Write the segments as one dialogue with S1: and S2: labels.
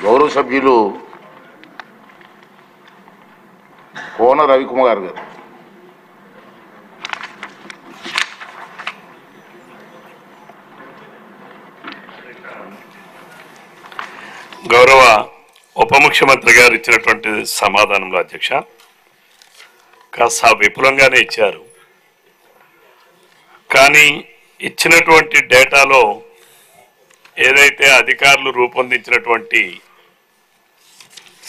S1: గౌరవ సభ్యులు కోన రవికుమార్ గారు.
S2: గౌరవ ఉప ముఖ్యమంత్రి గారు ఇచ్చినటువంటి సమాధానంలో అధ్యక్ష కాస్త విపులంగానే ఇచ్చారు. కానీ ఇచ్చినటువంటి డేటాలో ఏదైతే అధికారులు రూపొందించినటువంటి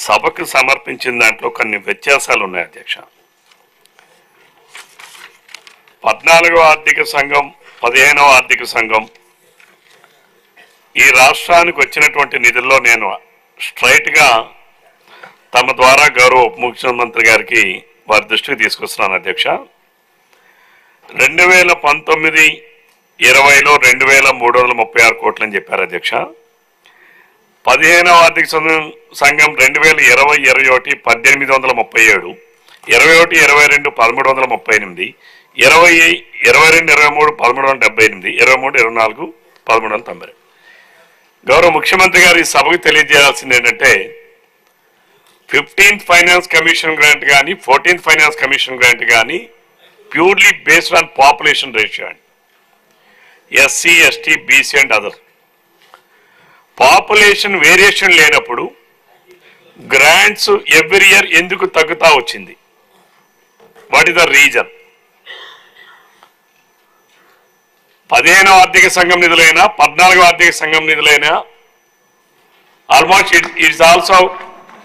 S2: సభకు సమర్పించిన దాంట్లో కొన్ని వ్యత్యాసాలు ఉన్నాయి అధ్యక్ష. 14వ ఆర్థిక సంఘం 15వ ఆర్థిక సంఘం ఈ రాష్ట్రానికి వచ్చినటువంటి నిధుల్లో నేను స్ట్రైట్గా తమ ద్వారా గౌరవ ఉప ముఖ్యమంత్రి గారికి వారి దృష్టికి తీసుకొస్తున్నాను అధ్యక్ష. 2019-20లో 2336 కోట్లు అని చెప్పారు అధ్యక్ష. 15వ ఆర్థిక సంఘం 2020-21 1837, 21-22 1338, 20-22-23 1378, 23-24 1390. గౌరవ ముఖ్యమంత్రి గారు ఈ సభకు తెలియజేయాల్సింది ఏంటంటే 15th ఫైనాన్స్ కమిషన్ గ్రాంట్ కానీ 14th ఫైనాన్స్ కమిషన్ గ్రాంట్ కానీ purely based on population ratio అండి. SC, ST, BC and other population variation లేనప్పుడు గ్రాంట్స్ ఎవ్రీ ఇయర్ ఎందుకు తగ్గుతా వచ్చింది? What is the reason? 15వ ఆర్థిక సంఘం నిధులైనా 14వ ఆర్థిక సంఘం నిధులైనా almost it's also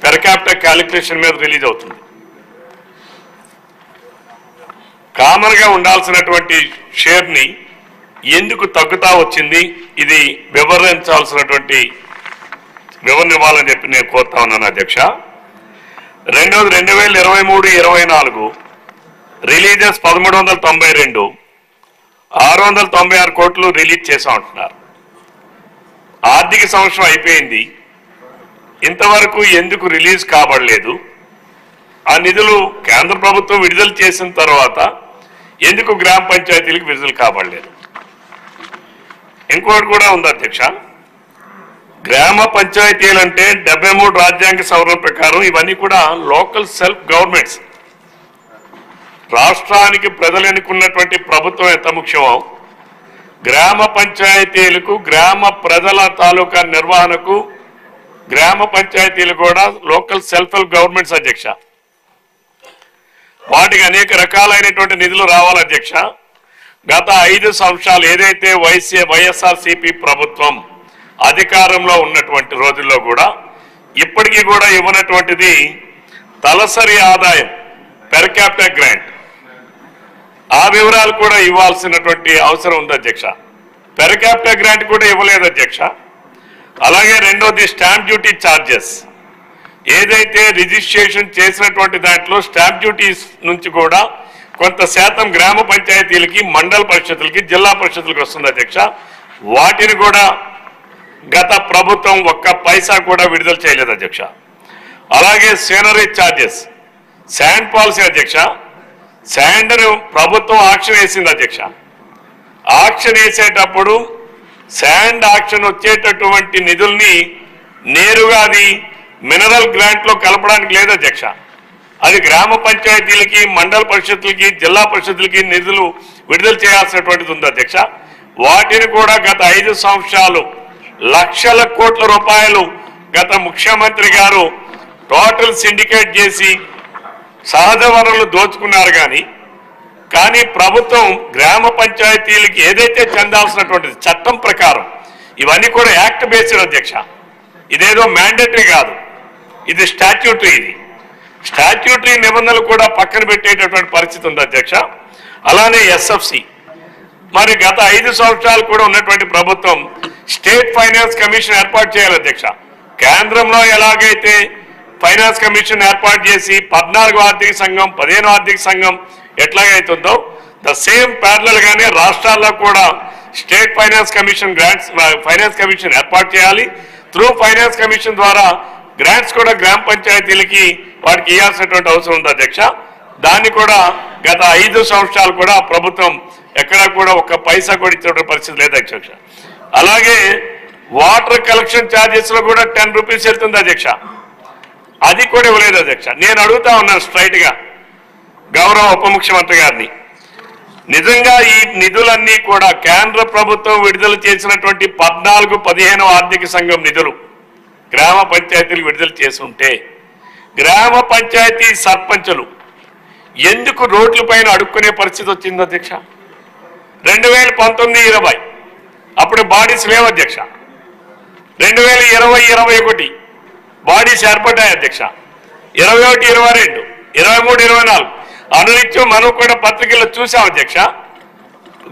S2: per capita calculation మీద రిలీజ్ అవుతుంది. కామన్ గా ఉండాల్సినటువంటి షేర్ ని ఎందుకు తగ్గుతా వచ్చింది? ఇది వివరించాల్సినటువంటి వివరణ ఇవ్వాలని చెప్పి నేను కోరుతా ఉన్నాను అధ్యక్ష. రెండవది 2023-24 రిలీజెస్ 1392, 696 కోట్లు రిలీజ్ చేసా ఉంటున్నారు. ఆర్థిక సంవత్సరం అయిపోయింది, ఇంతవరకు ఎందుకు రిలీజ్ కాబడలేదు? ఆ నిధులు కేంద్ర ప్రభుత్వం విడుదల చేసిన తర్వాత ఎందుకు గ్రామ పంచాయతీలకు విడుదల కాబడలేదు? ఇంకోటి కూడా ఉంది అధ్యక్ష. గ్రామ పంచాయతీలు అంటే 73 రాజ్యాంగ సవరణ ప్రకారం ఇవన్నీ కూడా లోకల్ సెల్ఫ్ గవర్నమెంట్స్. రాష్ట్రానికి ప్రజలు ఎన్నుకున్నటువంటి ప్రభుత్వం ఎంత ముఖ్యమో గ్రామ పంచాయతీలకు, గ్రామ ప్రజల తాలూకా నిర్వహణకు గ్రామ పంచాయతీలు కూడా లోకల్ సెల్ఫ్ హెల్ప్ గవర్నమెంట్స్ అధ్యక్ష. వాటికి అనేక రకాలైనటువంటి నిధులు రావాలి అధ్యక్ష. గత 5 సంవత్సరాలు ఏదైతే వైఎస్ఆర్సీపీ ప్రభుత్వం అధికారంలో ఉన్నటువంటి రోజుల్లో కూడా ఇప్పటికీ కూడా ఇవ్వనటువంటిది తలసరి ఆదాయం, పెర్ క్యాపిటల్ గ్రాంట్. ఆ వివరాలు కూడా ఇవ్వాల్సినటువంటి అవసరం ఉంది అధ్యక్ష. పెర్ క్యాపిటల్ గ్రాంట్ కూడా ఇవ్వలేదు అధ్యక్ష. అలాగే రెండోది స్టాంప్ డ్యూటీ ఛార్జెస్. ఏదైతే రిజిస్ట్రేషన్ చేసినటువంటి దాంట్లో స్టాంప్ డ్యూటీస్ నుంచి కూడా కొంత శాతం గ్రామ పంచాయతీలకి, మండల పరిషత్తులకి, జిల్లా పరిషత్తులకి వస్తుంది అధ్యక్ష. వాటిని కూడా గత ప్రభుత్వం ఒక్క పైసా కూడా విడుదల చేయలేదు అధ్యక్ష. అలాగే సీనరీ ఛార్జెస్, శాండ్ పాలసీ అధ్యక్ష. శాండ్ ప్రభుత్వం ఆక్షన్ వేసింది అధ్యక్ష. ఆక్షన్ వేసేటప్పుడు శాండ్ ఆక్షన్ వచ్చేటటువంటి నిధుల్ని నేరుగా అది మినరల్ గ్రాంట్ లో కలపడానికి లేదు అధ్యక్ష. అది గ్రామ పంచాయతీలకి, మండల పరిషత్తులకి, జిల్లా పరిషత్తులకి నిధులు విడుదల చేయాల్సినటువంటిది ఉంది అధ్యక్ష. వాటిని కూడా గత 5 సంవత్సరాలు లక్షల కోట్ల రూపాయలు గత ముఖ్యమంత్రి గారు టోటల్ సిండికేట్ చేసి సహజ వనరులు దోచుకున్నారు. కానీ ప్రభుత్వం గ్రామ పంచాయతీలకి ఏదైతే చెందాల్సినటువంటిది చట్టం ప్రకారం ఇవన్నీ కూడా యాక్ట్ బేస్డ్ అధ్యక్ష. ఇదేదో మ్యాండేటరీ కాదు, ఇది స్టాట్యూటరీ. ఇది స్టాట్యూటరీ నిబంధనలు కూడా పక్కన పెట్టేటటువంటి పరిస్థితి ఉంది అధ్యక్ష. అలానే ఎస్ఎఫ్సి మరి గత 5 సంవత్సరాలు కూడా ఉన్నటువంటి ప్రభుత్వం స్టేట్ ఫైనాన్స్ కమిషన్ ఏర్పాటు చేయాలి అధ్యక్ష. కేంద్రంలో ఎలాగైతే ఫైనాన్స్ కమిషన్ ఏర్పాటు చేసి 14వ ఆర్థిక సంఘం 15వ ఆర్థిక సంఘం ఎట్లాగైతుందో ద సేమ్ ప్యారలల్ గానే రాష్ట్రాల్లో కూడా state finance commission finance commission ఏర్పాటు చేయాలి. త్రూ ఫైనాన్స్ కమిషన్ ద్వారా గ్రాంట్స్ కూడా గ్రామ పంచాయతీలకి వాటికి ఇవ్వాల్సినటువంటి అవసరం ఉంది అధ్యక్ష. దాన్ని కూడా గత 5 సంవత్సరాలు కూడా ప్రభుత్వం ఎక్కడా కూడా ఒక్క పైసా కూడా ఇచ్చిన పరిస్థితి లేదు అధ్యక్ష. అలాగే వాటర్ కలెక్షన్ ఛార్జెస్ లో కూడా 10 రూపీస్ వెళ్తుంది అధ్యక్ష, అది కూడా ఇవ్వలేదు అధ్యక్ష. నేను అడుగుతా ఉన్నాను స్ట్రైట్ గా గౌరవ ఉప ముఖ్యమంత్రి గారిని, నిజంగా ఈ నిధులన్నీ కూడా కేంద్ర ప్రభుత్వం విడుదల చేసినటువంటి 14-15 ఆర్థిక సంఘం నిధులు గ్రామ పంచాయతీలు విడుదల చేసి ఉంటే గ్రామ పంచాయతీ సర్పంచులు ఎందుకు రోడ్ల పైన అడుక్కునే పరిస్థితి వచ్చింది అధ్యక్ష? 2019-20 అప్పుడు బాడీస్ లేవు అధ్యక్ష. 2020-21 బాడీస్ ఏర్పడ్డాయి అధ్యక్ష. 21-22, 23-24 అనునిత్యం మనం కూడా పత్రికల్లో చూసాం అధ్యక్ష.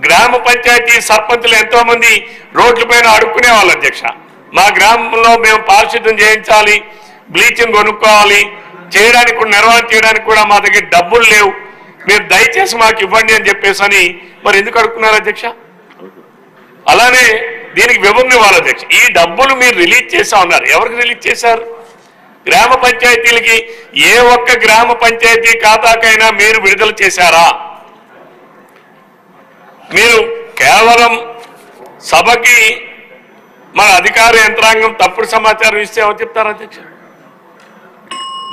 S2: గ్రామ పంచాయతీ సర్పంచులు ఎంతో మంది రోడ్ల పైన అడుక్కునే వాళ్ళు అధ్యక్ష. మా గ్రామంలో మేము పారిశుద్ధ్యం చేయించాలి, బ్లీచింగ్ కొనుక్కోవాలి, చేయడానికి కూడా నిర్వహణ చేయడానికి కూడా మా దగ్గర డబ్బులు లేవు, మీరు దయచేసి మాకు ఇవ్వండి అని చెప్పేసి అని మరి ఎందుకు అడుగుతున్నారు అధ్యక్ష? అలానే దీనికి వివరణ ఇవ్వాలి అధ్యక్ష. ఈ డబ్బులు మీరు రిలీజ్ చేసా ఉన్నారు, ఎవరికి రిలీజ్ చేశారు? గ్రామ పంచాయతీలకి ఏ ఒక్క గ్రామ పంచాయతీ ఖాతాకైనా మీరు విడుదల చేశారా? మీరు కేవలం సభకి మన అధికార యంత్రాంగం తప్పుడు సమాచారం ఇస్తే ఏమని చెప్తారు అధ్యక్ష?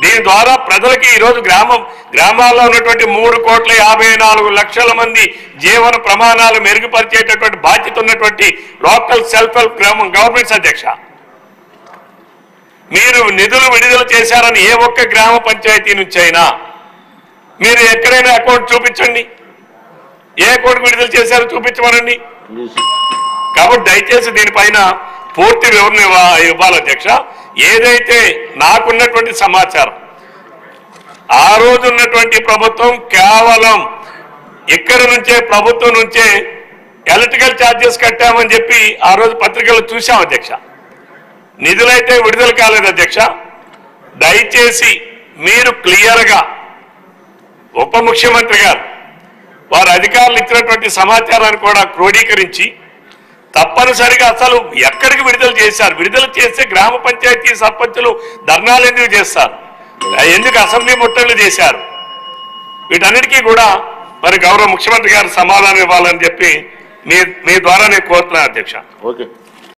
S2: దీని ద్వారా ప్రజలకి ఈరోజు గ్రామాల్లో ఉన్నటువంటి 3,54,00,000 మంది జీవన ప్రమాణాలు మెరుగుపరిచేటటువంటి బాధ్యత ఉన్నటువంటి లోకల్ సెల్ఫ్ హెల్ప్ గవర్నమెంట్స్ అధ్యక్ష. మీరు నిధులు విడుదల చేశారని ఏ ఒక్క గ్రామ పంచాయతీ నుంచి అయినా మీరు ఎక్కడైనా అకౌంట్ చూపించండి, ఏ అకౌంట్ విడుదల చేశారో చూపించమనండి. కాబట్టి దయచేసి దీనిపైన పూర్తి వివరణ ఇవ్వాలి అధ్యక్ష. ఏదైతే నాకున్నటువంటి సమాచారం, ఆ రోజు ఉన్నటువంటి ప్రభుత్వం కేవలం ఇక్కడ నుంచే ప్రభుత్వం నుంచే ఎలక్ట్రికల్ ఛార్జెస్ కట్టామని చెప్పి ఆ రోజు పత్రికల్లో చూసాం అధ్యక్ష. నిధులైతే విడుదల కాలేదు అధ్యక్ష. దయచేసి మీరు క్లియర్గా ఉప ముఖ్యమంత్రి గారు వారి అధికారులు ఇచ్చినటువంటి సమాచారాన్ని కూడా క్రోడీకరించి తప్పనిసరిగా అసలు ఎక్కడికి విడుదల చేశారు, విడుదల చేస్తే గ్రామ పంచాయతీ సర్పంచులు ధర్నాలు ఎందుకు చేస్తారు, ఎందుకు అసెంబ్లీ ముట్టడిలు చేశారు, వీటన్నిటికీ కూడా మరి గౌరవ ముఖ్యమంత్రి గారు సమాధానం ఇవ్వాలని చెప్పి మీ ద్వారా నేను కోరుతున్నాను అధ్యక్ష.
S1: ఓకే.